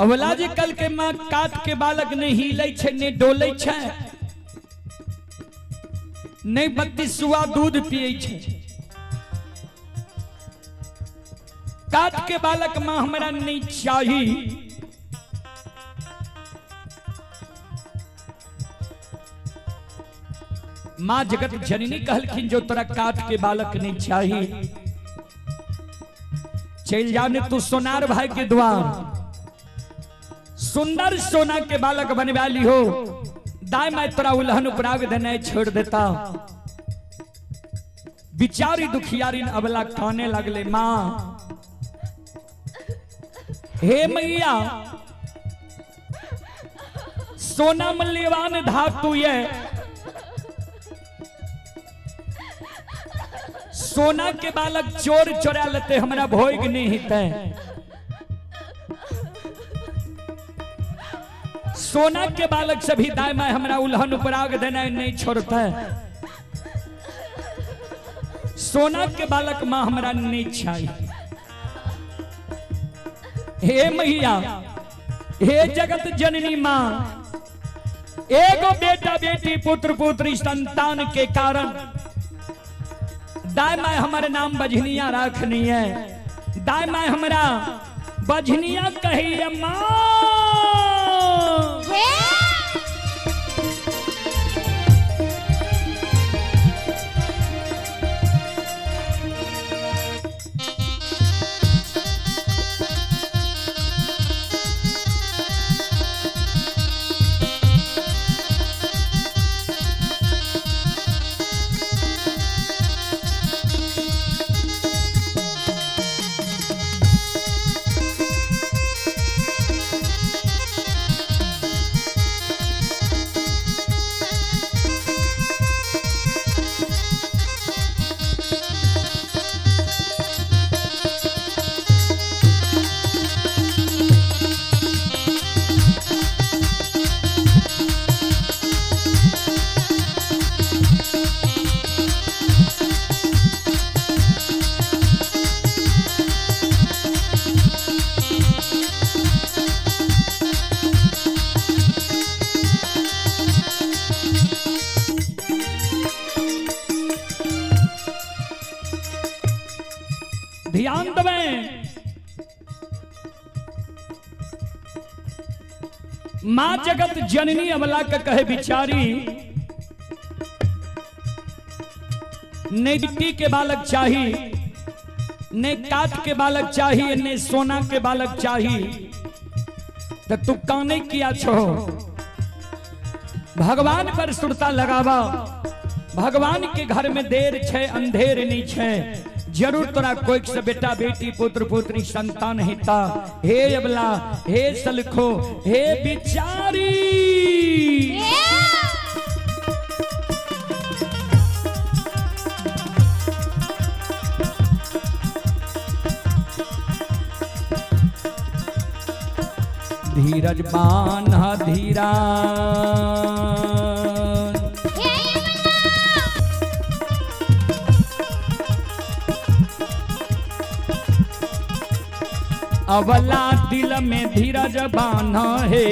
अवला जी कल के माँ काट के बालक ने हिले छे ने डोले छे नहीं बत्ती सुआ दूध पिए छे। काट के बालक माँ हमरा नहीं चाहिए। माँ जगत जननी कहलखिन जो तोरा काट के बालक नहीं चाहिए चल जाने तू सोनार भाई के द्वार सुंदर सोना के बालक बनवा ली हो। दाई मैं तोरा उल्हन उपराग देने छोड़ देता। बिचारी दुखियारिन अबला खाने लगले माँ हे मैया सोना मूल्यवान धातु ये सोना के बालक चोर चोरा लेते हमरा भोग नहीं हिते। सोना के बालक से भी दाई माय हमरा उल्हन उपराग देना नहीं छोड़ता है। सोना के बालक माँ हमरा नहीं चाहिए। हे मैया हे जगत जननी माँ एगो बेटा बेटी पुत्र पुत्री संतान के कारण दाई माय हमारे नाम बजनिया रखनी है। दाई माय हमरा बजनिया कही माँ ध्यान दें। मां जगत जननी अमला का कहे बिचारी ने मिट्टी के बालक चाहिए ने काठ के बालक चाहिए ने सोना के बालक चाहिए तो तू काने किया छो। भगवान पर सुरता लगावा। भगवान के घर में देर छे अंधेर नहीं छे। जरूर तोरा कोई से बेटा बेटी पुत्र पुत्री संतान हिता। हे अबला हे सलखो हे बिचारी धीरज बान्हा धीरा अबला दिल में धीरज बान्हा है।